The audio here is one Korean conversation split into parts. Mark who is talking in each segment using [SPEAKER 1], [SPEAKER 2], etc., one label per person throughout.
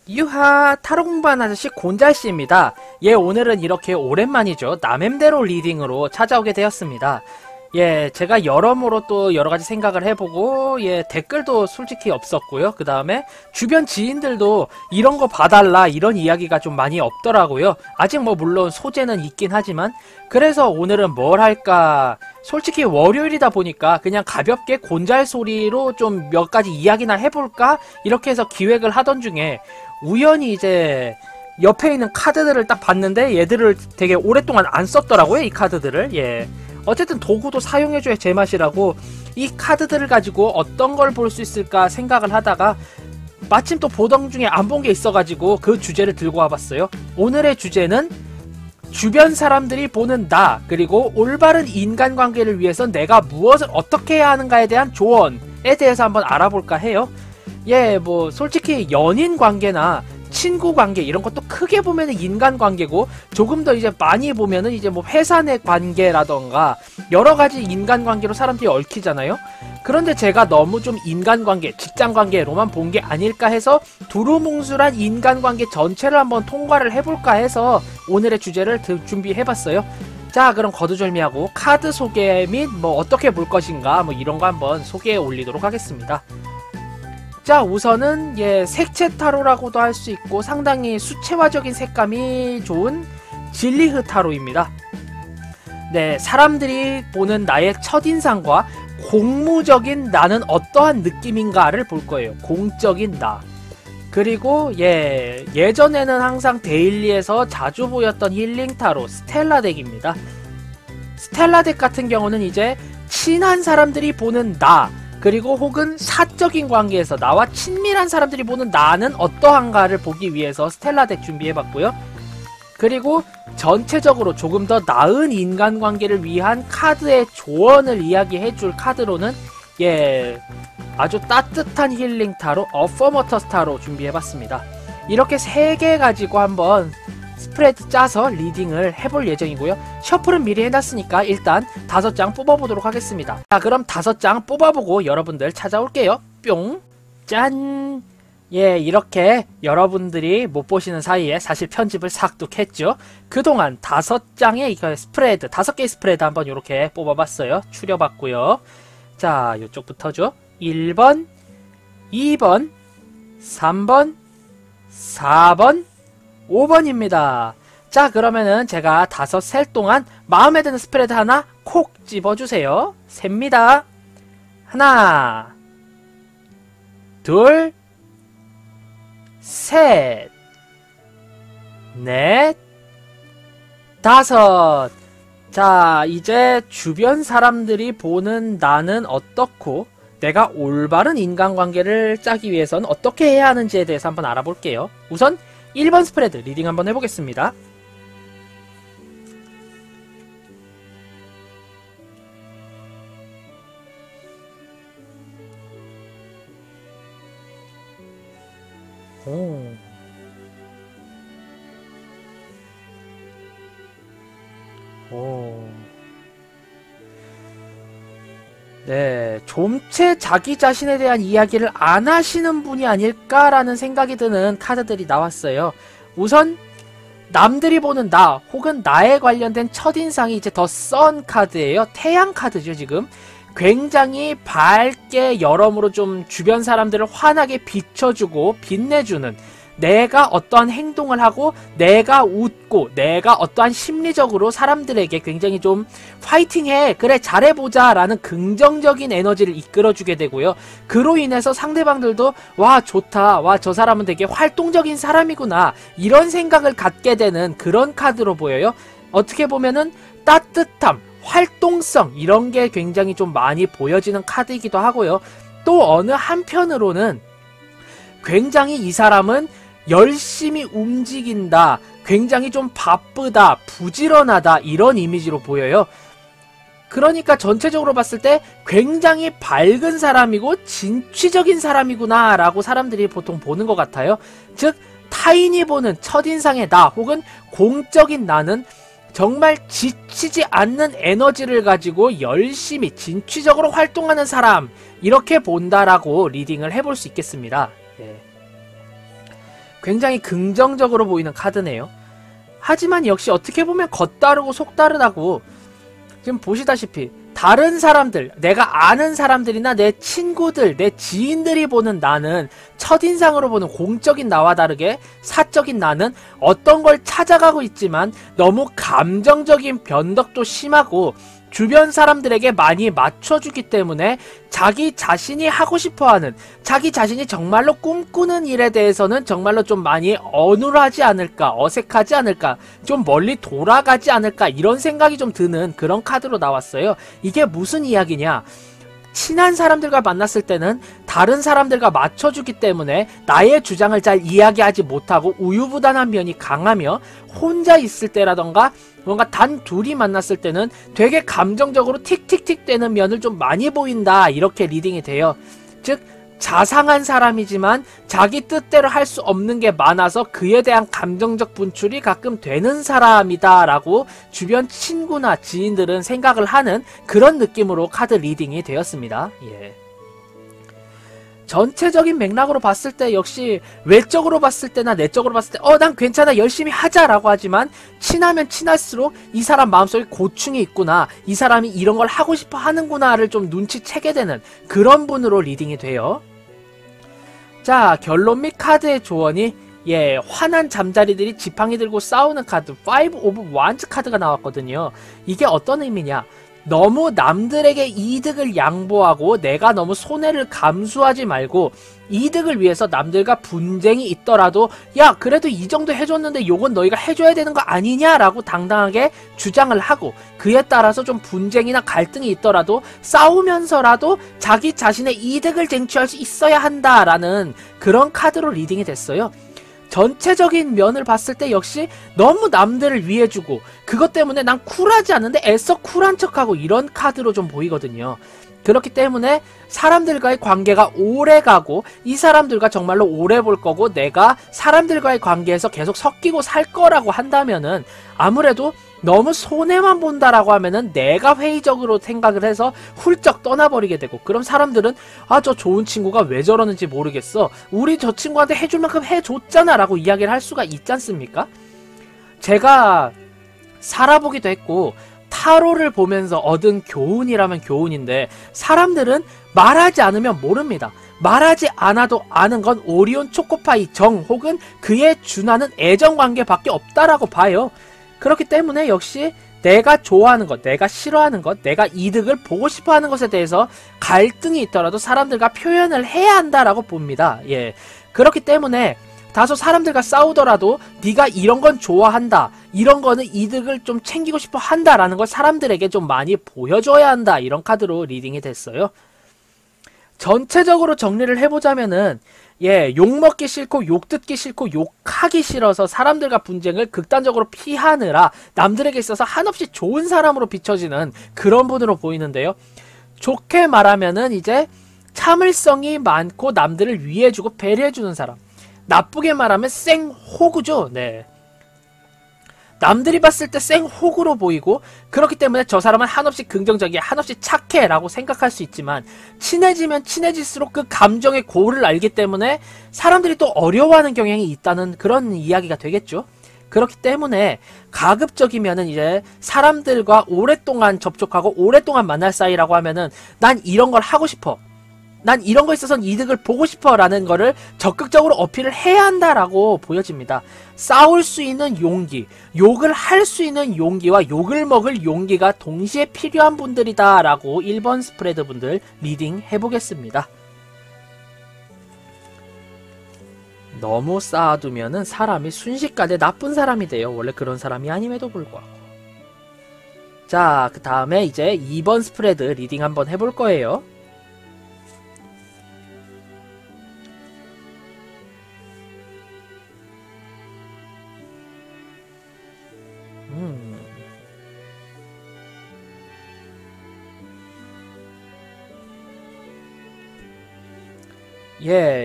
[SPEAKER 1] 유하, 타로 공부하는 아저씨 곤잘씨입니다. 예, 오늘은 이렇게 오랜만이죠. 남햄대로 리딩으로 찾아오게 되었습니다. 예, 제가 여러모로 또 여러가지 생각을 해보고, 예, 댓글도 솔직히 없었고요. 그 다음에 주변 지인들도 이런 거 봐달라, 이런 이야기가 좀 많이 없더라고요. 아직 뭐 물론 소재는 있긴 하지만, 그래서 오늘은 뭘 할까. 솔직히 월요일이다 보니까 그냥 가볍게 곤잘 소리로 좀 몇 가지 이야기나 해볼까? 이렇게 해서 기획을 하던 중에, 우연히 이제 옆에 있는 카드들을 딱 봤는데 얘들을 되게 오랫동안 안 썼더라고요, 이 카드들을. 예. 어쨌든 도구도 사용해줘야 제맛이라고 이 카드들을 가지고 어떤 걸 볼 수 있을까 생각을 하다가 마침 또 보던 중에 안 본 게 있어가지고 그 주제를 들고 와봤어요. 오늘의 주제는 주변 사람들이 보는 나, 그리고 올바른 인간관계를 위해서 내가 무엇을 어떻게 해야 하는가에 대한 조언에 대해서 한번 알아볼까 해요. 예, 뭐 솔직히 연인 관계나 친구 관계 이런 것도 크게 보면은 인간 관계고, 조금 더 이제 많이 보면은 이제 뭐 회사 내 관계라던가 여러 가지 인간 관계로 사람들이 얽히잖아요. 그런데 제가 너무 좀 인간 관계, 직장 관계로만 본 게 아닐까 해서 두루뭉술한 인간 관계 전체를 한번 통과를 해볼까 해서 오늘의 주제를 준비해봤어요. 자, 그럼 거두절미하고 카드 소개 및 뭐 어떻게 볼 것인가 뭐 이런 거 한번 소개해 올리도록 하겠습니다. 자, 우선은 예, 색채 타로라고도 할 수 있고 상당히 수채화적인 색감이 좋은 진리흐 타로입니다. 네, 사람들이 보는 나의 첫인상과 공무적인 나는 어떠한 느낌인가를 볼 거예요. 공적인 나. 그리고 예, 예전에는 항상 데일리에서 자주 보였던 힐링 타로 스텔라 덱입니다. 스텔라 덱 같은 경우는 이제 친한 사람들이 보는 나, 그리고 혹은 사적인 관계에서 나와 친밀한 사람들이 보는 나는 어떠한가를 보기 위해서 스텔라 덱 준비해봤고요. 그리고 전체적으로 조금 더 나은 인간관계를 위한 카드의 조언을 이야기해줄 카드로는 예, 아주 따뜻한 힐링 타로 어퍼머터스 타로 준비해봤습니다. 이렇게 3개 가지고 한번 스프레드 짜서 리딩을 해볼 예정이고요. 셔플은 미리 해놨으니까 일단 5장 뽑아보도록 하겠습니다. 자, 그럼 5장 뽑아보고 여러분들 찾아올게요. 뿅! 짠! 예, 이렇게 여러분들이 못 보시는 사이에 사실 편집을 싹둑 했죠. 그동안 5장의 이거 스프레드, 5개의 스프레드 한번 이렇게 뽑아봤어요. 추려봤고요. 자, 요쪽부터죠. 1번, 2번, 3번, 4번, 5번입니다. 자, 그러면은 제가 5셀 동안 마음에 드는 스프레드 하나 콕 집어주세요. 셉니다. 하나, 둘, 셋, 넷, 5. 자, 이제 주변 사람들이 보는 나는 어떻고 내가 올바른 인간관계를 짜기 위해서는 어떻게 해야 하는지에 대해서 한번 알아볼게요. 우선 1번 스프레드 리딩 한번 해보겠습니다. 오. 오. 네, 좀채 자기 자신에 대한 이야기를 안 하시는 분이 아닐까라는 생각이 드는 카드들이 나왔어요. 우선 남들이 보는 나 혹은 나에 관련된 첫인상이 이제 더 선 카드예요. 태양 카드죠. 지금 굉장히 밝게 여러모로 좀 주변 사람들을 환하게 비춰주고 빛내주는, 내가 어떠한 행동을 하고 내가 웃고 내가 어떠한 심리적으로 사람들에게 굉장히 좀 파이팅해, 그래 잘해보자 라는 긍정적인 에너지를 이끌어주게 되고요. 그로 인해서 상대방들도 와 좋다, 와 저 사람은 되게 활동적인 사람이구나 이런 생각을 갖게 되는 그런 카드로 보여요. 어떻게 보면은 따뜻함, 활동성 이런 게 굉장히 좀 많이 보여지는 카드이기도 하고요. 또 어느 한편으로는 굉장히 이 사람은 열심히 움직인다, 굉장히 좀 바쁘다, 부지런하다 이런 이미지로 보여요. 그러니까 전체적으로 봤을 때 굉장히 밝은 사람이고 진취적인 사람이구나 라고 사람들이 보통 보는 것 같아요. 즉 타인이 보는 첫인상의 나 혹은 공적인 나는 정말 지치지 않는 에너지를 가지고 열심히 진취적으로 활동하는 사람, 이렇게 본다라고 리딩을 해볼 수 있겠습니다. 예. 굉장히 긍정적으로 보이는 카드네요. 하지만 역시 어떻게 보면 겉다르고 속다르다고 지금 보시다시피 다른 사람들, 내가 아는 사람들이나 내 친구들, 내 지인들이 보는 나는 첫인상으로 보는 공적인 나와 다르게 사적인 나는 어떤 걸 찾아가고 있지만 너무 감정적인 변덕도 심하고 주변 사람들에게 많이 맞춰주기 때문에 자기 자신이 하고 싶어하는, 자기 자신이 정말로 꿈꾸는 일에 대해서는 정말로 좀 많이 어눌하지 않을까, 어색하지 않을까, 좀 멀리 돌아가지 않을까 이런 생각이 좀 드는 그런 카드로 나왔어요. 이게 무슨 이야기냐? 친한 사람들과 만났을 때는 다른 사람들과 맞춰주기 때문에 나의 주장을 잘 이야기하지 못하고 우유부단한 면이 강하며, 혼자 있을 때라던가 뭔가 단 둘이 만났을 때는 되게 감정적으로 틱틱틱 되는 면을 좀 많이 보인다, 이렇게 리딩이 돼요. 즉 자상한 사람이지만 자기 뜻대로 할 수 없는 게 많아서 그에 대한 감정적 분출이 가끔 되는 사람이다 라고 주변 친구나 지인들은 생각을 하는 그런 느낌으로 카드 리딩이 되었습니다. 예. 전체적인 맥락으로 봤을 때 역시 외적으로 봤을 때나 내적으로 봤을 때 난 괜찮아, 열심히 하자 라고 하지만 친하면 친할수록 이 사람 마음속에 고충이 있구나, 이 사람이 이런 걸 하고 싶어 하는구나를 좀 눈치채게 되는 그런 분으로 리딩이 돼요. 자, 결론 및 카드의 조언이, 화난 잠자리들이 지팡이 들고 싸우는 카드 5 오브 완즈 카드가 나왔거든요. 이게 어떤 의미냐? 너무 남들에게 이득을 양보하고 내가 너무 손해를 감수하지 말고 이득을 위해서 남들과 분쟁이 있더라도 야, 그래도 이 정도 해줬는데 요건 너희가 해줘야 되는 거 아니냐 라고 당당하게 주장을 하고, 그에 따라서 좀 분쟁이나 갈등이 있더라도 싸우면서라도 자기 자신의 이득을 쟁취할 수 있어야 한다라는 그런 카드로 리딩이 됐어요. 전체적인 면을 봤을 때 역시 너무 남들을 위해주고 그것 때문에 난 쿨하지 않은데 애써 쿨한 척하고 이런 카드로 좀 보이거든요. 그렇기 때문에 사람들과의 관계가 오래가고 이 사람들과 정말로 오래 볼 거고 내가 사람들과의 관계에서 계속 섞이고 살 거라고 한다면은 아무래도 너무 손해만 본다라고 하면은 내가 회의적으로 생각을 해서 훌쩍 떠나버리게 되고, 그럼 사람들은 저 좋은 친구가 왜 저러는지 모르겠어, 우리 저 친구한테 해줄 만큼 해줬잖아 라고 이야기를 할 수가 있지 않습니까? 제가 살아보기도 했고 타로를 보면서 얻은 교훈이라면 교훈인데, 사람들은 말하지 않으면 모릅니다. 말하지 않아도 아는 건 오리온 초코파이 정 혹은 그에 준하는 애정관계밖에 없다라고 봐요. 그렇기 때문에 역시 내가 좋아하는 것, 내가 싫어하는 것, 내가 이득을 보고 싶어하는 것에 대해서 갈등이 있더라도 사람들과 표현을 해야 한다라고 봅니다. 예, 그렇기 때문에 다소 사람들과 싸우더라도 네가 이런 건 좋아한다, 이런 거는 이득을 좀 챙기고 싶어 한다라는 걸 사람들에게 좀 많이 보여줘야 한다, 이런 카드로 리딩이 됐어요. 전체적으로 정리를 해보자면은 욕먹기 싫고 욕듣기 싫고 욕하기 싫어서 사람들과 분쟁을 극단적으로 피하느라 남들에게 있어서 한없이 좋은 사람으로 비춰지는 그런 분으로 보이는데요. 좋게 말하면은 이제 참을성이 많고 남들을 위해주고 배려해주는 사람. 나쁘게 말하면 생호구죠. 네. 남들이 봤을 때 생호구로 보이고, 그렇기 때문에 저 사람은 한없이 긍정적이야, 한없이 착해 라고 생각할 수 있지만 친해지면 친해질수록 그 감정의 고를 알기 때문에 사람들이 또 어려워하는 경향이 있다는 그런 이야기가 되겠죠. 그렇기 때문에 가급적이면은 이제 사람들과 오랫동안 접촉하고 오랫동안 만날 사이라고 하면은 난 이런 걸 하고 싶어, 난 이런 거에 있어서는 이득을 보고 싶어 라는 거를 적극적으로 어필을 해야 한다라고 보여집니다. 싸울 수 있는 용기, 욕을 할 수 있는 용기와 욕을 먹을 용기가 동시에 필요한 분들이다 라고 1번 스프레드 분들 리딩 해보겠습니다. 너무 쌓아두면은 사람이 순식간에 나쁜 사람이 돼요. 원래 그런 사람이 아님에도 불구하고. 자, 그 다음에 이제 2번 스프레드 리딩 한번 해볼 거예요.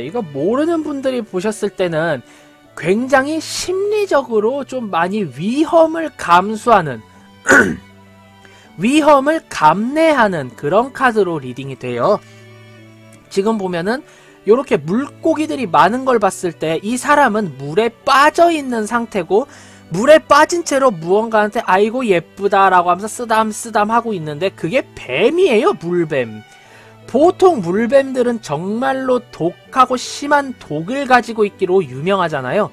[SPEAKER 1] 이거 모르는 분들이 보셨을 때는 굉장히 심리적으로 좀 많이 위험을 감수하는 위험을 감내하는 그런 카드로 리딩이 돼요. 지금 보면은 요렇게 물고기들이 많은 걸 봤을 때 이 사람은 물에 빠져 있는 상태고 물에 빠진 채로 무언가한테 아이고 예쁘다라고 하면서 쓰담쓰담 하고 있는데 그게 뱀이에요. 물뱀. 보통 물뱀들은 정말로 독하고 심한 독을 가지고 있기로 유명하잖아요.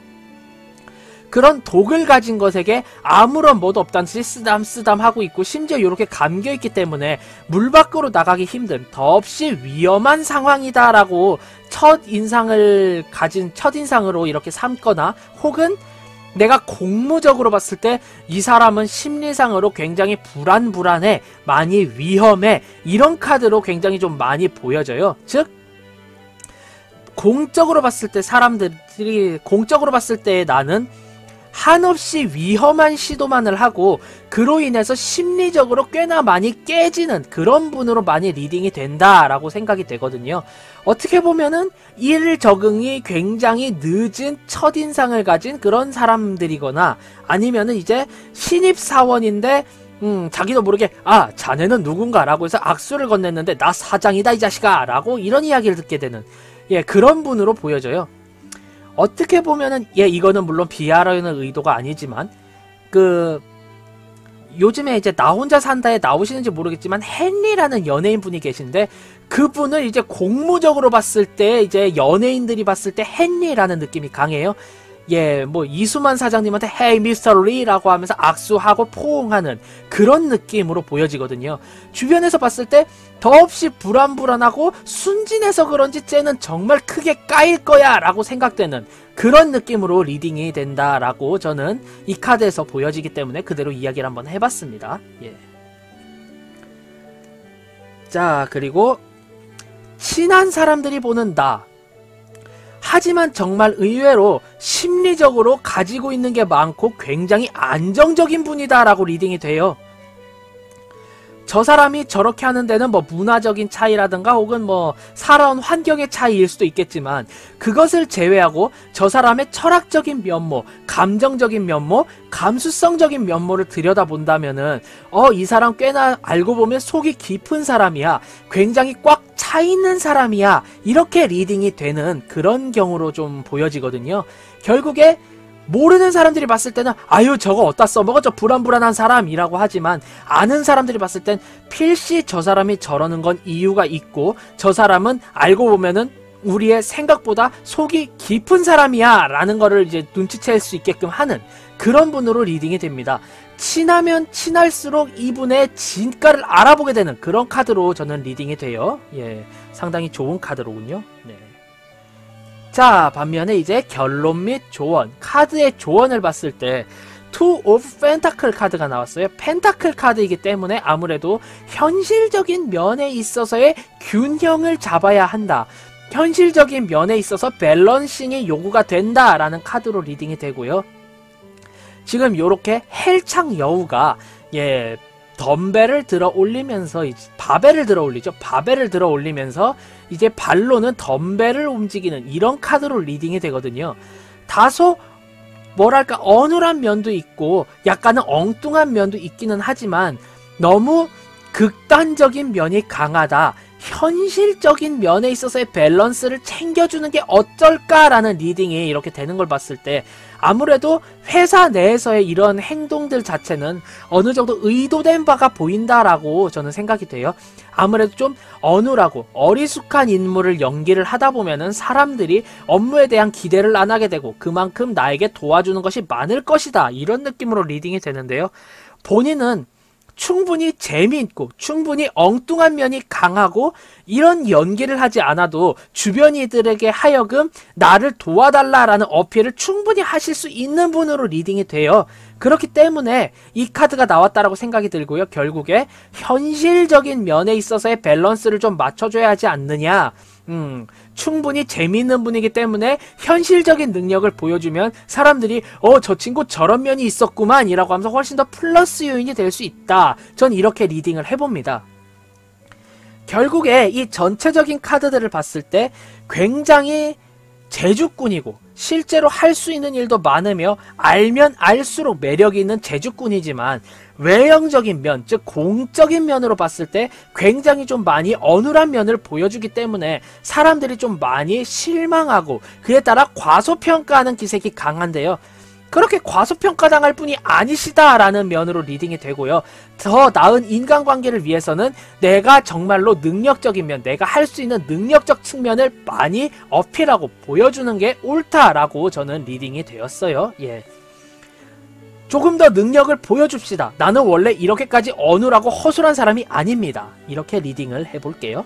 [SPEAKER 1] 그런 독을 가진 것에게 아무런 뭐도 없다는 듯이 쓰담쓰담 하고 있고 심지어 이렇게 감겨있기 때문에 물 밖으로 나가기 힘든 더없이 위험한 상황이다라고 첫인상으로 이렇게 삼거나 혹은 내가 공무적으로 봤을 때 이 사람은 심리상으로 굉장히 불안해, 많이 위험해 이런 카드로 굉장히 좀 많이 보여져요. 즉 공적으로 봤을 때 나는 한없이 위험한 시도만을 하고 그로 인해서 심리적으로 꽤나 많이 깨지는 그런 분으로 많이 리딩이 된다라고 생각이 되거든요. 어떻게 보면은 일 적응이 굉장히 늦은 첫인상을 가진 그런 사람들이거나 아니면은 이제 신입사원인데 자기도 모르게 아 자네는 누군가 라고 해서 악수를 건넸는데 나 사장이다 이 자식아 라고 이런 이야기를 듣게 되는 그런 분으로 보여져요. 어떻게 보면은 이거는 물론 비하라는 의도가 아니지만 요즘에 이제 나 혼자 산다에 나오시는지 모르겠지만 헨리라는 연예인분이 계신데 그분을 이제 공무적으로 봤을 때 이제 연예인들이 봤을 때 헨리라는 느낌이 강해요. 뭐 이수만 사장님한테 헤이 미스터 리라고 하면서 악수하고 포옹하는 그런 느낌으로 보여지거든요. 주변에서 봤을 때 더없이 불안하고 순진해서 그런지 쟤는 정말 크게 까일 거야 라고 생각되는 그런 느낌으로 리딩이 된다라고 저는 이 카드에서 보여지기 때문에 그대로 이야기를 한번 해봤습니다. 자, 그리고 친한 사람들이 보는 나. 하지만 정말 의외로 심리적으로 가지고 있는 게 많고 굉장히 안정적인 분이다 라고 리딩이 돼요. 저 사람이 저렇게 하는 데는 뭐 문화적인 차이라든가 혹은 뭐 살아온 환경의 차이일 수도 있겠지만 그것을 제외하고 저 사람의 철학적인 면모, 감정적인 면모, 감수성적인 면모를 들여다본다면은 이 사람 꽤나 알고 보면 속이 깊은 사람이야. 굉장히 꽉 차 있는 사람이야. 이렇게 리딩이 되는 그런 경우로 좀 보여지거든요. 결국에 모르는 사람들이 봤을 때는 아유 저거 어디다 써먹어 저 불안한 사람이라고 하지만 아는 사람들이 봤을 땐 필시 저 사람이 저러는 건 이유가 있고 저 사람은 알고 보면은 우리의 생각보다 속이 깊은 사람이야 라는 거를 이제 눈치챌 수 있게끔 하는 그런 분으로 리딩이 됩니다. 친하면 친할수록 이분의 진가를 알아보게 되는 그런 카드로 저는 리딩이 돼요. 상당히 좋은 카드로군요. 자, 반면에 이제 결론 및 조언, 카드의 조언을 봤을 때 투 오브 펜타클 카드가 나왔어요. 펜타클 카드이기 때문에 아무래도 현실적인 면에 있어서의 균형을 잡아야 한다. 현실적인 면에 있어서 밸런싱이 요구가 된다라는 카드로 리딩이 되고요. 지금 요렇게 헬창 여우가 덤벨을 들어 올리면서 바벨을 들어 올리죠. 바벨을 들어 올리면서 이제 발로는 덤벨을 움직이는 이런 카드로 리딩이 되거든요. 다소 뭐랄까 어눌한 면도 있고 약간은 엉뚱한 면도 있기는 하지만 너무 극단적인 면이 강하다. 현실적인 면에 있어서의 밸런스를 챙겨주는 게 어쩔까라는 리딩이 이렇게 되는 걸 봤을 때 아무래도 회사 내에서의 이런 행동들 자체는 어느 정도 의도된 바가 보인다라고 저는 생각이 돼요. 아무래도 좀 어눌하고 어리숙한 인물을 연기를 하다 보면은 사람들이 업무에 대한 기대를 안 하게 되고 그만큼 나에게 도와주는 것이 많을 것이다. 이런 느낌으로 리딩이 되는데요. 본인은 충분히 재미있고 충분히 엉뚱한 면이 강하고 이런 연기를 하지 않아도 주변 이들에게 하여금 나를 도와달라라는 어필을 충분히 하실 수 있는 분으로 리딩이 돼요. 그렇기 때문에 이 카드가 나왔다라고 생각이 들고요. 결국에 현실적인 면에 있어서의 밸런스를 좀 맞춰줘야 하지 않느냐. 충분히 재미있는 분이기 때문에 현실적인 능력을 보여주면 사람들이 저 친구 저런 면이 있었구만 이라고 하면서 훨씬 더 플러스 요인이 될 수 있다. 전 이렇게 리딩을 해봅니다. 결국에 이 전체적인 카드들을 봤을 때 굉장히 제주꾼이고 실제로 할 수 있는 일도 많으며 알면 알수록 매력이 있는 제주꾼이지만 외형적인 면, 즉 공적인 면으로 봤을 때 굉장히 좀 많이 어눌한 면을 보여주기 때문에 사람들이 좀 많이 실망하고 그에 따라 과소평가하는 기색이 강한데요. 그렇게 과소평가당할 뿐이 아니시다라는 면으로 리딩이 되고요. 더 나은 인간관계를 위해서는 내가 정말로 능력적인 면, 내가 할 수 있는 능력적 측면을 많이 어필하고 보여주는 게 옳다라고 저는 리딩이 되었어요. 예. 조금 더 능력을 보여줍시다. 나는 원래 이렇게까지 어눌하고 허술한 사람이 아닙니다. 이렇게 리딩을 해볼게요.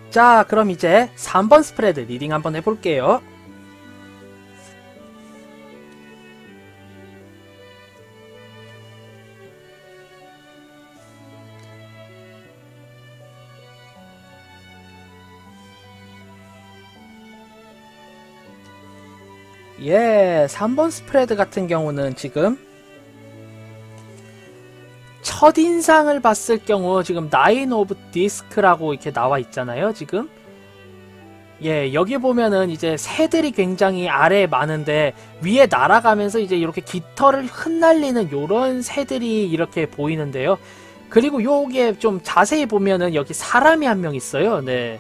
[SPEAKER 1] 자, 그럼 이제 3번 스프레드 리딩 한번 해볼게요. 예, 3번 스프레드 같은 경우는 지금 첫인상을 봤을 경우 지금 나인 오브 디스크라고 이렇게 나와 있잖아요. 지금 예, 여기 보면은 이제 새들이 굉장히 아래에 많은데 위에 날아가면서 이제 이렇게 깃털을 흩날리는 요런 새들이 이렇게 보이는데요. 그리고 요게 좀 자세히 보면은 여기 사람이 한 명 있어요. 네,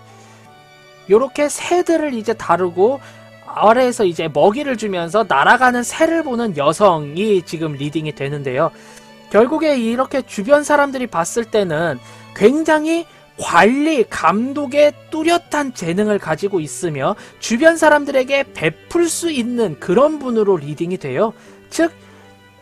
[SPEAKER 1] 요렇게 새들을 이제 다루고 아래에서 이제 먹이를 주면서 날아가는 새를 보는 여성이 지금 리딩이 되는데요. 결국에 이렇게 주변 사람들이 봤을 때는 굉장히 관리, 감독에 뚜렷한 재능을 가지고 있으며 주변 사람들에게 베풀 수 있는 그런 분으로 리딩이 돼요. 즉,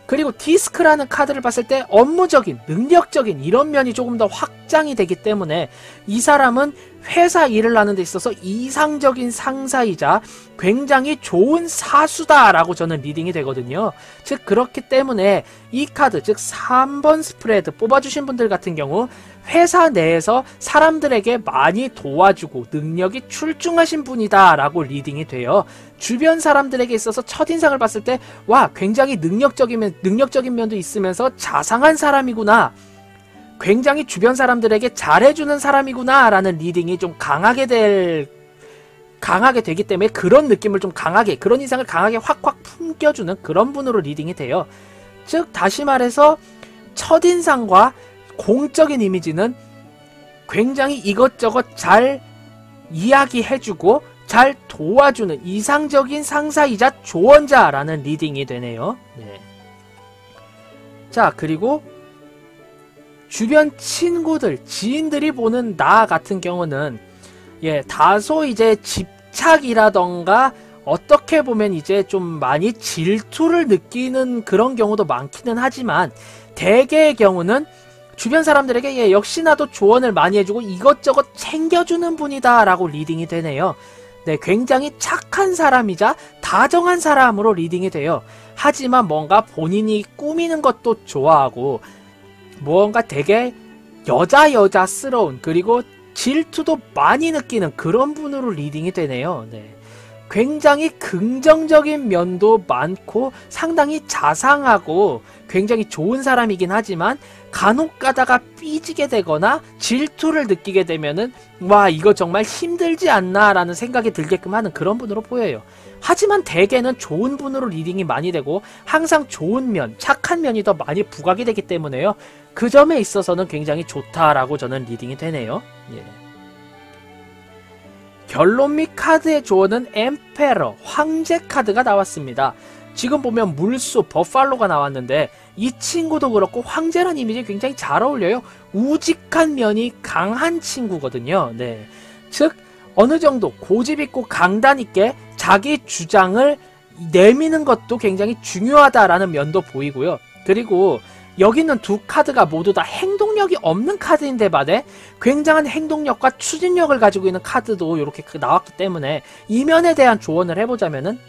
[SPEAKER 1] 그리고 디스크라는 카드를 봤을 때 업무적인, 능력적인 이런 면이 조금 더 확장이 되기 때문에 이 사람은 회사 일을 하는 데 있어서 이상적인 상사이자 굉장히 좋은 사수다라고 저는 리딩이 되거든요. 즉 그렇기 때문에 이 카드, 즉 3번 스프레드 뽑아주신 분들 같은 경우 회사 내에서 사람들에게 많이 도와주고 능력이 출중하신 분이다 라고 리딩이 돼요. 주변 사람들에게 있어서 첫인상을 봤을 때 와, 굉장히 능력적인 면도 있으면서 자상한 사람이구나, 굉장히 주변 사람들에게 잘해주는 사람이구나 라는 리딩이 좀 강하게 되기 때문에 그런 느낌을 좀 강하게, 그런 인상을 강하게 확확 품겨주는 그런 분으로 리딩이 돼요. 즉 다시 말해서 첫인상과 공적인 이미지는 굉장히 이것저것 잘 이야기해주고 잘 도와주는 이상적인 상사이자 조언자라는 리딩이 되네요. 네. 자, 그리고 주변 친구들, 지인들이 보는 나 같은 경우는 예, 다소 이제 집착이라던가 어떻게 보면 이제 좀 많이 질투를 느끼는 그런 경우도 많기는 하지만 대개의 경우는 주변 사람들에게 예, 역시나도 조언을 많이 해주고 이것저것 챙겨주는 분이다 라고 리딩이 되네요. 네, 굉장히 착한 사람이자 다정한 사람으로 리딩이 돼요. 하지만 뭔가 본인이 꾸미는 것도 좋아하고 뭔가 되게 여자스러운, 그리고 질투도 많이 느끼는 그런 분으로 리딩이 되네요. 네. 굉장히 긍정적인 면도 많고 상당히 자상하고 굉장히 좋은 사람이긴 하지만 간혹 가다가 삐지게 되거나 질투를 느끼게 되면은 와, 이거 정말 힘들지 않나 라는 생각이 들게끔 하는 그런 분으로 보여요. 하지만 대개는 좋은 분으로 리딩이 많이 되고 항상 좋은 면, 착한 면이 더 많이 부각이 되기 때문에요. 그 점에 있어서는 굉장히 좋다라고 저는 리딩이 되네요. 예. 결론 및 카드의 조언은 엠페러, 황제 카드가 나왔습니다. 지금 보면 물소, 버팔로가 나왔는데 이 친구도 그렇고 황제란 이미지 굉장히 잘 어울려요. 우직한 면이 강한 친구거든요. 네. 즉 어느 정도 고집 있고 강단 있게 자기 주장을 내미는 것도 굉장히 중요하다라는 면도 보이고요. 그리고 여기 있는 두 카드가 모두 다 행동력이 없는 카드인데 반해 굉장한 행동력과 추진력을 가지고 있는 카드도 이렇게 나왔기 때문에 이 면에 대한 조언을 해보자면은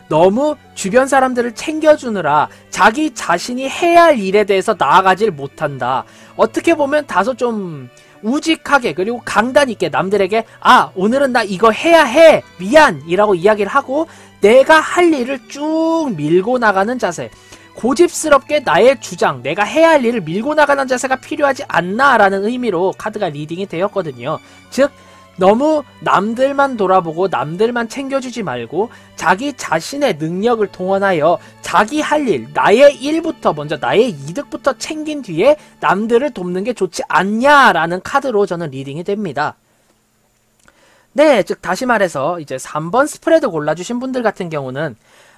[SPEAKER 1] 너무 주변 사람들을 챙겨주느라 자기 자신이 해야 할 일에 대해서 나아가질 못한다. 어떻게 보면 다소 좀 우직하게 그리고 강단 있게 남들에게 아, 오늘은 나 이거 해야 해, 미안 이라고 이야기를 하고 내가 할 일을 쭉 밀고 나가는 자세, 고집스럽게 나의 주장, 내가 해야 할 일을 밀고 나가는 자세가 필요하지 않나 라는 의미로 카드가 리딩이 되었거든요. 즉 너무 남들만 돌아보고 남들만 챙겨주지 말고 자기 자신의 능력을 동원하여 자기 할 일, 나의 일부터 먼저 나의 이득부터 챙긴 뒤에 남들을 돕는 게 좋지 않냐라는 카드로 저는 리딩이 됩니다. 네, 즉 다시 말해서 이제 3번 스프레드 골라주신 분들 같은 경우는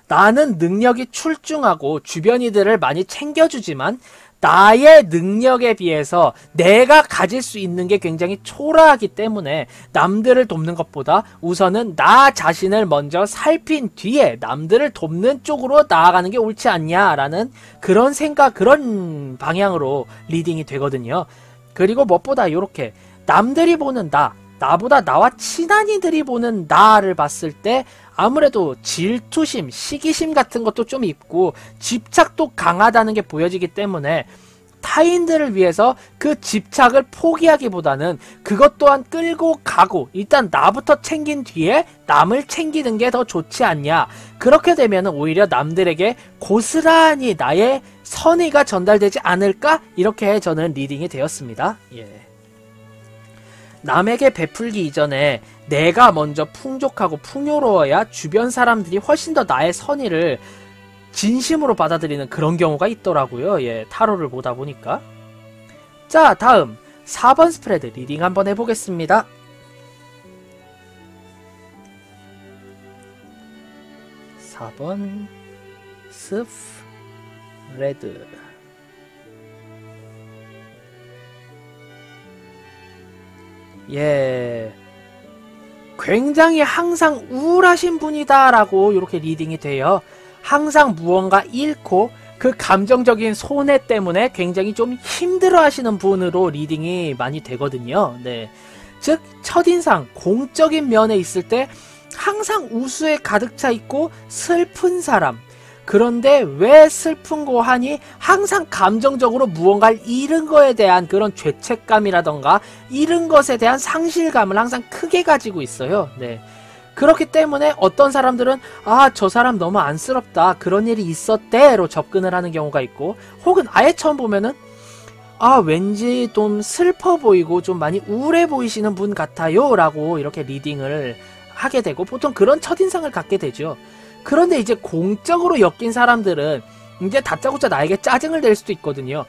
[SPEAKER 1] 나는 능력이 출중하고 주변 이들을 많이 챙겨주지만 나의 능력에 비해서 내가 가질 수 있는 게 굉장히 초라하기 때문에 남들을 돕는 것보다 우선은 나 자신을 먼저 살핀 뒤에 남들을 돕는 쪽으로 나아가는 게 옳지 않냐라는 그런 생각, 그런 방향으로 리딩이 되거든요. 그리고 무엇보다 이렇게 남들이 보는 나보다 나와 친한 이들이 보는 나를 봤을 때 아무래도 질투심, 시기심 같은 것도 좀 있고 집착도 강하다는 게 보여지기 때문에 타인들을 위해서 그 집착을 포기하기보다는 그것 또한 끌고 가고 일단 나부터 챙긴 뒤에 남을 챙기는 게 더 좋지 않냐. 그렇게 되면 오히려 남들에게 고스란히 나의 선의가 전달되지 않을까? 이렇게 저는 리딩이 되었습니다. 예. 남에게 베풀기 이전에 내가 먼저 풍족하고 풍요로워야 주변 사람들이 훨씬 더 나의 선의를 진심으로 받아들이는 그런 경우가 있더라고요. 예, 타로를 보다 보니까. 자, 다음 4번 스프레드 리딩 한번 해보겠습니다. (4번) 스프레드. 예, 굉장히 항상 우울하신 분이다 라고 이렇게 리딩이 돼요. 항상 무언가 잃고 그 감정적인 손해 때문에 굉장히 좀 힘들어 하시는 분으로 리딩이 많이 되거든요. 네, 즉 첫인상 공적인 면에 있을 때 항상 우수에 가득 차 있고 슬픈 사람. 그런데 왜 슬픈고 하니 항상 감정적으로 무언가를 잃은 거에 대한 그런 죄책감이라던가 잃은 것에 대한 상실감을 항상 크게 가지고 있어요. 네. 그렇기 때문에 어떤 사람들은 아, 저 사람 너무 안쓰럽다, 그런 일이 있었대 로 접근을 하는 경우가 있고, 혹은 아예 처음 보면은 아, 왠지 좀 슬퍼 보이고 좀 많이 우울해 보이시는 분 같아요 라고 이렇게 리딩을 하게 되고 보통 그런 첫인상을 갖게 되죠. 그런데 이제 공적으로 엮인 사람들은 이제 다짜고짜 나에게 짜증을 낼 수도 있거든요.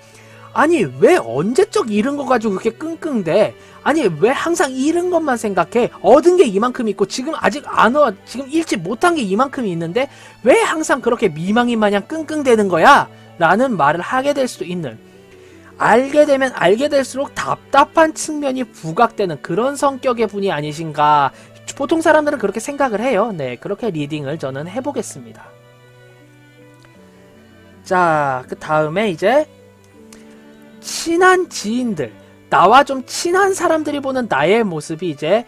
[SPEAKER 1] 아니, 왜 언제적 잃은 거 가지고 그렇게 끙끙대? 아니, 왜 항상 잃은 것만 생각해? 얻은 게 이만큼 있고 지금 아직 지금 잃지 못한 게 이만큼이 있는데 왜 항상 그렇게 미망인 마냥 끙끙대는 거야? 라는 말을 하게 될 수도 있는, 알게 되면 알게 될수록 답답한 측면이 부각되는 그런 성격의 분이 아니신가. 보통 사람들은 그렇게 생각을 해요. 네, 그렇게 리딩을 저는 해보겠습니다. 자, 그 다음에 이제 친한 지인들, 나와 좀 친한 사람들이 보는 나의 모습이 이제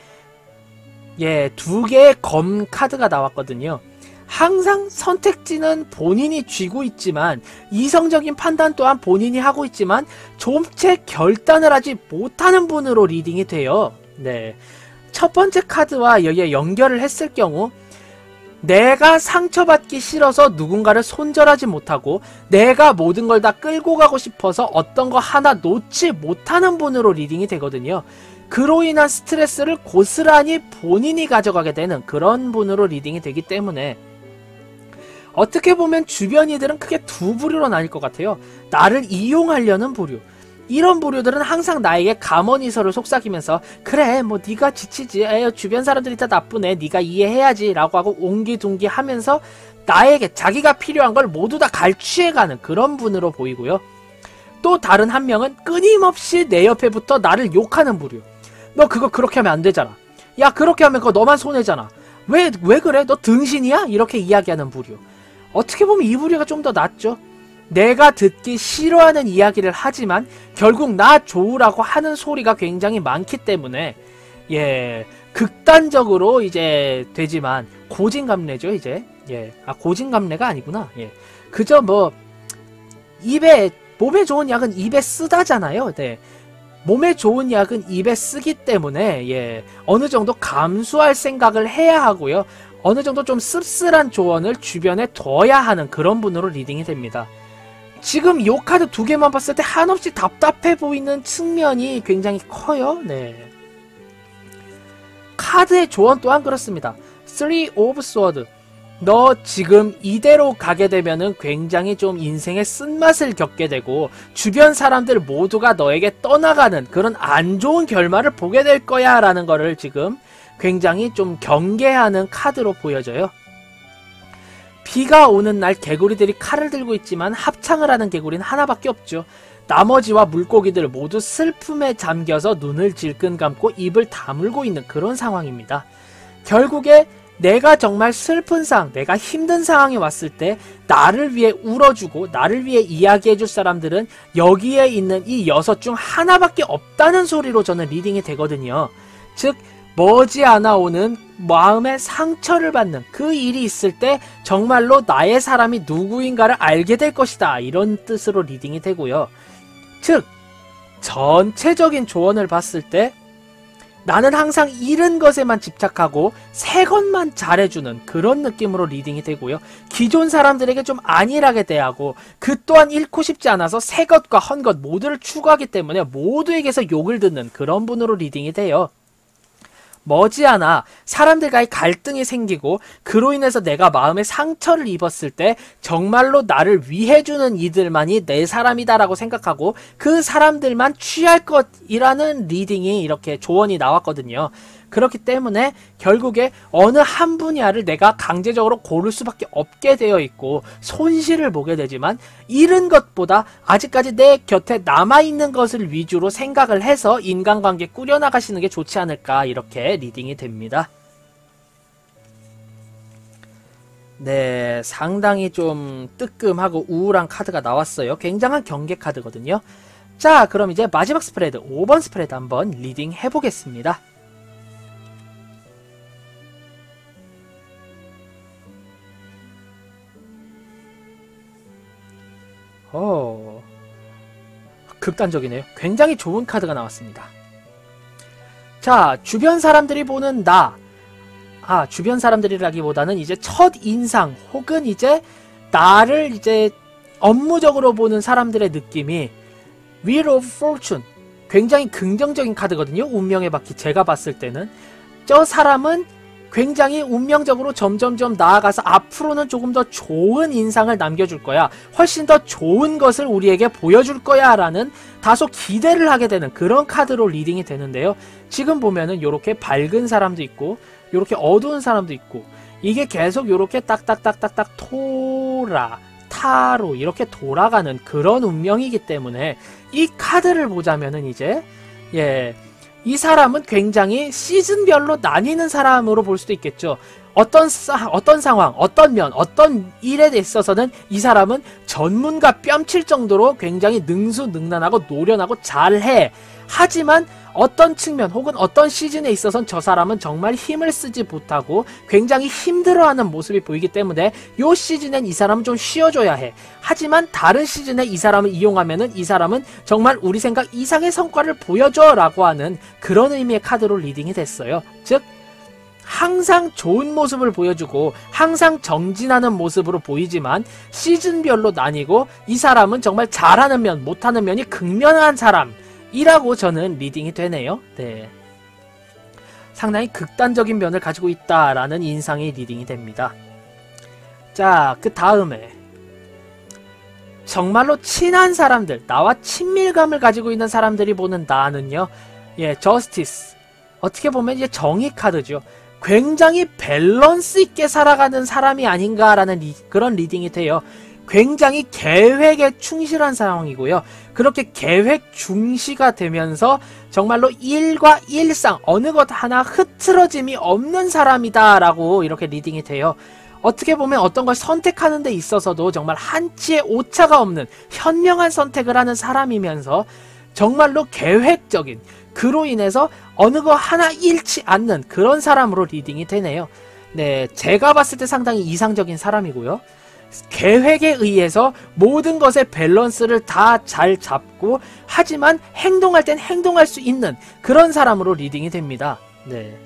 [SPEAKER 1] 두 개의 검 카드가 나왔거든요. 항상 선택지는 본인이 쥐고 있지만 이성적인 판단 또한 본인이 하고 있지만 좀채 결단을 하지 못하는 분으로 리딩이 돼요. 네, 첫 번째 카드와 여기에 연결을 했을 경우 내가 상처받기 싫어서 누군가를 손절하지 못하고 내가 모든 걸 다 끌고 가고 싶어서 어떤 거 하나 놓지 못하는 분으로 리딩이 되거든요. 그로 인한 스트레스를 고스란히 본인이 가져가게 되는 그런 분으로 리딩이 되기 때문에 어떻게 보면 주변 이들은 크게 두 부류로 나뉠 것 같아요. 나를 이용하려는 부류. 이런 부류들은 항상 나에게 감언이설을 속삭이면서 그래 뭐 네가 지치지, 에휴 주변 사람들이 다 나쁘네, 네가 이해해야지 라고 하고 옹기둥기 하면서 나에게 자기가 필요한 걸 모두 다 갈취해가는 그런 분으로 보이고요. 또 다른 한 명은 끊임없이 내 옆에 붙어 나를 욕하는 부류. 너 그거 그렇게 하면 안 되잖아, 야 그렇게 하면 그거 너만 손해잖아, 왜 그래, 너 등신이야? 이렇게 이야기하는 부류. 어떻게 보면 이 부류가 좀 더 낫죠. 내가 듣기 싫어하는 이야기를 하지만 결국 나 좋으라고 하는 소리가 굉장히 많기 때문에 극단적으로 이제 되지만 고진감래죠. 이제 고진감래가 아니구나. 그저 뭐 몸에 좋은 약은 입에 쓰다잖아요. 네. 몸에 좋은 약은 입에 쓰기 때문에 어느 정도 감수할 생각을 해야 하고요. 어느 정도 좀 씁쓸한 조언을 주변에 둬야 하는 그런 분으로 리딩이 됩니다. 지금 요 카드 두 개만 봤을 때 한없이 답답해 보이는 측면이 굉장히 커요. 네. 카드의 조언 또한 그렇습니다. 3 of Sword. 너 지금 이대로 가게 되면은 굉장히 좀 인생의 쓴맛을 겪게 되고 주변 사람들 모두가 너에게 떠나가는 그런 안 좋은 결말을 보게 될 거야 라는 거를 지금 굉장히 좀 경계하는 카드로 보여져요. 비가 오는 날 개구리들이 칼을 들고 있지만 합창을 하는 개구리는 하나밖에 없죠. 나머지와 물고기들 모두 슬픔에 잠겨서 눈을 질끈 감고 입을 다물고 있는 그런 상황입니다. 결국에 내가 정말 슬픈 상황, 내가 힘든 상황이 왔을 때 나를 위해 울어주고 나를 위해 이야기해줄 사람들은 여기에 있는 이 6 중 하나밖에 없다는 소리로 저는 리딩이 되거든요. 즉 머지않아 오는 마음의 상처를 받는 그 일이 있을 때 정말로 나의 사람이 누구인가를 알게 될 것이다, 이런 뜻으로 리딩이 되고요. 즉 전체적인 조언을 봤을 때 나는 항상 잃은 것에만 집착하고 새 것만 잘해주는 그런 느낌으로 리딩이 되고요. 기존 사람들에게 좀 안일하게 대하고 그 또한 잃고 싶지 않아서 새 것과 헌 것 모두를 추구하기 때문에 모두에게서 욕을 듣는 그런 분으로 리딩이 돼요. 머지않아 사람들과의 갈등이 생기고 그로 인해서 내가 마음의 상처를 입었을 때 정말로 나를 위해주는 이들만이 내 사람이다라고 생각하고 그 사람들만 취할 것이라는 리딩이 이렇게 조언이 나왔거든요. 그렇기 때문에 결국에 어느 한 분야를 내가 강제적으로 고를 수밖에 없게 되어 있고 손실을 보게 되지만 잃은 것보다 아직까지 내 곁에 남아있는 것을 위주로 생각을 해서 인간관계 꾸려나가시는 게 좋지 않을까, 이렇게 리딩이 됩니다. 네, 상당히 좀 뜨끔하고 우울한 카드가 나왔어요. 굉장한 경계 카드거든요. 자, 그럼 이제 마지막 스프레드 5번 스프레드 한번 리딩 해보겠습니다. 극단적이네요. 굉장히 좋은 카드가 나왔습니다. 자, 주변 사람들이 보는 나. 주변 사람들이라기보다는 이제 첫 인상 혹은 이제 나를 이제 업무적으로 보는 사람들의 느낌이 Wheel of Fortune. 굉장히 긍정적인 카드거든요. 운명의 바퀴. 제가 봤을 때는 저 사람은 굉장히 운명적으로 점점점 나아가서 앞으로는 조금 더 좋은 인상을 남겨줄 거야, 훨씬 더 좋은 것을 우리에게 보여줄 거야 라는 다소 기대를 하게 되는 그런 카드로 리딩이 되는데요. 지금 보면은 요렇게 밝은 사람도 있고 요렇게 어두운 사람도 있고 이게 계속 요렇게 딱딱딱딱딱 타로 이렇게 돌아가는 그런 운명이기 때문에 이 카드를 보자면은 이제 이 사람은 굉장히 시즌별로 나뉘는 사람으로 볼 수도 있겠죠. 어떤 상황, 어떤 면, 어떤 일에 있어서는 이 사람은 전문가 뺨칠 정도로 굉장히 능수능란하고 노련하고 잘해. 하지만 어떤 측면 혹은 어떤 시즌에 있어서는 저 사람은 정말 힘을 쓰지 못하고 굉장히 힘들어하는 모습이 보이기 때문에 요 시즌엔 이 사람은 좀 쉬어줘야 해. 하지만 다른 시즌에 이 사람을 이용하면은 이 사람은 정말 우리 생각 이상의 성과를 보여줘 라고 하는 그런 의미의 카드로 리딩이 됐어요. 즉 항상 좋은 모습을 보여주고 항상 정진하는 모습으로 보이지만 시즌별로 나뉘고 이 사람은 정말 잘하는 면, 못하는 면이 극명한 사람 이라고 저는 리딩이 되네요. 네, 상당히 극단적인 면을 가지고 있다라는 인상이 리딩이 됩니다. 자, 그 다음에 정말로 친한 사람들, 나와 친밀감을 가지고 있는 사람들이 보는 나는요, 저스티스. 어떻게 보면 이제 정의 카드죠. 굉장히 밸런스 있게 살아가는 사람이 아닌가라는 그런 리딩이 돼요. 굉장히 계획에 충실한 상황이고요. 그렇게 계획 중시가 되면서 정말로 일과 일상 어느 것 하나 흐트러짐이 없는 사람이다 라고 이렇게 리딩이 돼요. 어떻게 보면 어떤 걸 선택하는 데 있어서도 정말 한치의 오차가 없는 현명한 선택을 하는 사람이면서 정말로 계획적인, 그로 인해서 어느 거 하나 잃지 않는 그런 사람으로 리딩이 되네요. 네, 제가 봤을 때 상당히 이상적인 사람이고요. 계획에 의해서 모든 것의 밸런스를 다 잘 잡고 하지만 행동할 땐 행동할 수 있는 그런 사람으로 리딩이 됩니다. 네,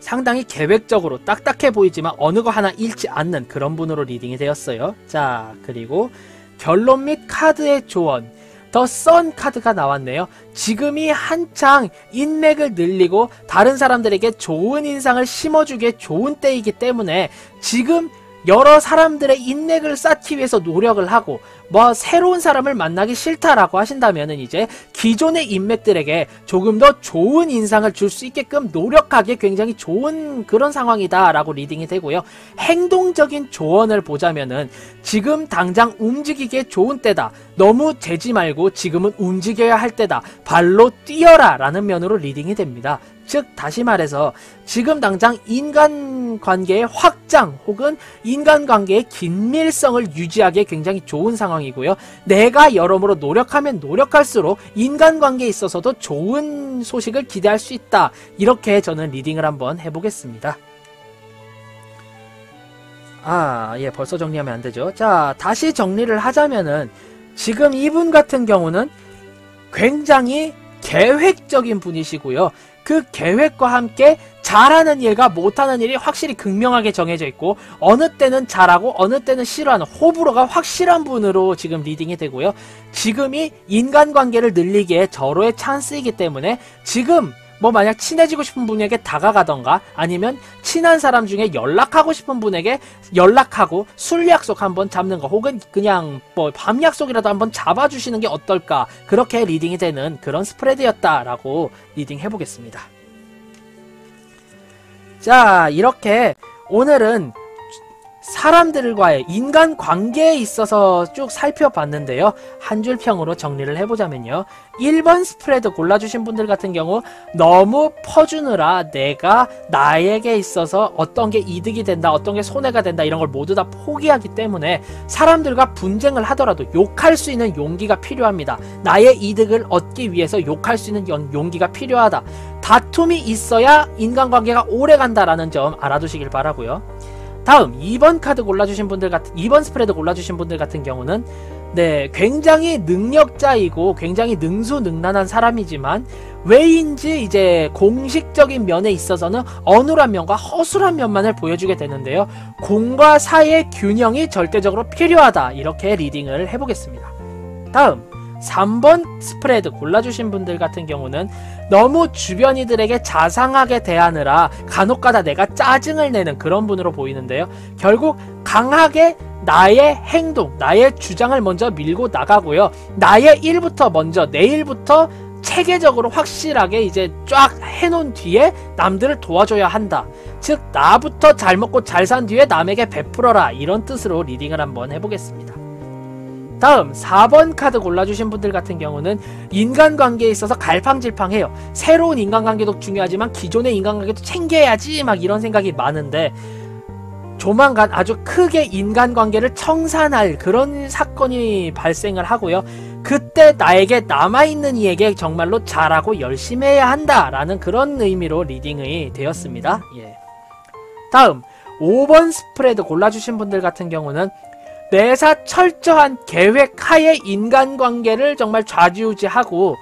[SPEAKER 1] 상당히 계획적으로 딱딱해 보이지만 어느 거 하나 잃지 않는 그런 분으로 리딩이 되었어요. 자, 그리고 결론 및 카드의 조언, 더 선 카드가 나왔네요. 지금이 한창 인맥을 늘리고 다른 사람들에게 좋은 인상을 심어주기에 좋은 때이기 때문에 지금 여러 사람들의 인맥을 쌓기 위해서 노력을 하고 뭐 새로운 사람을 만나기 싫다라고 하신다면은 이제 기존의 인맥들에게 조금 더 좋은 인상을 줄 수 있게끔 노력하기에 굉장히 좋은 그런 상황이다 라고 리딩이 되고요. 행동적인 조언을 보자면은 지금 당장 움직이기에 좋은 때다. 너무 재지 말고 지금은 움직여야 할 때다. 발로 뛰어라 라는 면으로 리딩이 됩니다. 즉 다시 말해서 지금 당장 인간관계의 확장 혹은 인간관계의 긴밀성을 유지하기에 굉장히 좋은 상황이고요. 내가 여러모로 노력하면 노력할수록 인간관계에 있어서도 좋은 소식을 기대할 수 있다. 이렇게 저는 리딩을 한번 해보겠습니다. 예, 벌써 정리하면 안되죠. 자, 다시 정리를 하자면은 지금 이분 같은 경우는 굉장히 계획적인 분이시고요. 그 계획과 함께 잘하는 일과 못하는 일이 확실히 극명하게 정해져 있고 어느 때는 잘하고 어느 때는 싫어하는 호불호가 확실한 분으로 지금 리딩이 되고요. 지금이 인간관계를 늘리기에 절호의 찬스이기 때문에 지금 뭐 만약 친해지고 싶은 분에게 다가가던가 아니면 친한 사람 중에 연락하고 싶은 분에게 연락하고 술 약속 한번 잡는 거 혹은 그냥 뭐 밤 약속이라도 한번 잡아주시는 게 어떨까, 그렇게 리딩이 되는 그런 스프레드였다라고 리딩 해보겠습니다. 자, 이렇게 오늘은 사람들과의 인간관계에 있어서 쭉 살펴봤는데요. 한 줄 평으로 정리를 해보자면요. 1번 스프레드 골라주신 분들 같은 경우 너무 퍼주느라 내가 나에게 있어서 어떤 게 이득이 된다, 어떤 게 손해가 된다 이런 걸 모두 다 포기하기 때문에 사람들과 분쟁을 하더라도 욕할 수 있는 용기가 필요합니다. 나의 이득을 얻기 위해서 욕할 수 있는 용기가 필요하다. 다툼이 있어야 인간관계가 오래 간다라는 점 알아두시길 바라고요. 다음 2번 카드 골라주신 분들 같은 2번 스프레드 골라주신 분들 같은 경우는 네, 굉장히 능력자이고 굉장히 능수능란한 사람이지만 왜인지 이제 공식적인 면에 있어서는 어눌한 면과 허술한 면만을 보여주게 되는데요. 공과 사의 균형이 절대적으로 필요하다. 이렇게 리딩을 해보겠습니다. 다음 3번 스프레드 골라주신 분들 같은 경우는 너무 주변 이들에게 자상하게 대하느라 간혹가다 내가 짜증을 내는 그런 분으로 보이는데요. 결국 강하게 나의 행동, 나의 주장을 먼저 밀고 나가고요. 나의 일부터 먼저, 내 일부터 체계적으로 확실하게 이제 쫙 해놓은 뒤에 남들을 도와줘야 한다. 즉 나부터 잘 먹고 잘 산 뒤에 남에게 베풀어라. 이런 뜻으로 리딩을 한번 해보겠습니다. 다음 4번 카드 골라주신 분들 같은 경우는 인간관계에 있어서 갈팡질팡해요. 새로운 인간관계도 중요하지만 기존의 인간관계도 챙겨야지 막 이런 생각이 많은데 조만간 아주 크게 인간관계를 청산할 그런 사건이 발생을 하고요. 그때 나에게 남아있는 이에게 정말로 잘하고 열심히 해야 한다라는 그런 의미로 리딩이 되었습니다. 예. 다음 5번 스프레드 골라주신 분들 같은 경우는 매사 철저한 계획 하에 인간관계를 정말 좌지우지하고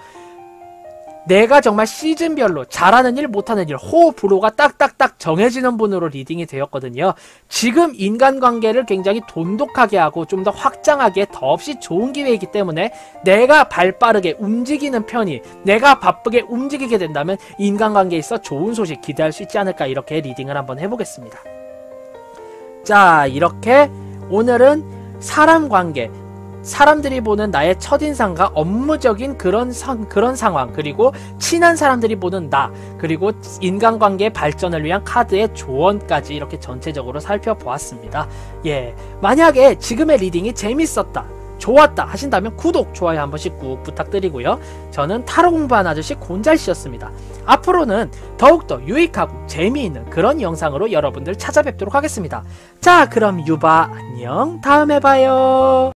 [SPEAKER 1] 내가 정말 시즌별로 잘하는 일 못하는 일 호불호가 딱딱딱 정해지는 분으로 리딩이 되었거든요. 지금 인간관계를 굉장히 돈독하게 하고 좀 더 확장하기에 더없이 좋은 기회이기 때문에 내가 발빠르게 움직이는 편이 내가 바쁘게 움직이게 된다면 인간관계에 있어 좋은 소식 기대할 수 있지 않을까, 이렇게 리딩을 한번 해보겠습니다. 자, 이렇게 오늘은 사람 관계, 사람들이 보는 나의 첫인상과 업무적인 그런 상황, 그리고 친한 사람들이 보는 나, 그리고 인간관계의 발전을 위한 카드의 조언까지 이렇게 전체적으로 살펴보았습니다. 예, 만약에 지금의 리딩이 재밌었다, 좋았다 하신다면 구독, 좋아요 한 번씩 꾹 부탁드리고요. 저는 타로 공부하는 아저씨 곤잘씨였습니다. 앞으로는 더욱더 유익하고 재미있는 그런 영상으로 여러분들 찾아뵙도록 하겠습니다. 자, 그럼 유바 안녕, 다음에 봐요.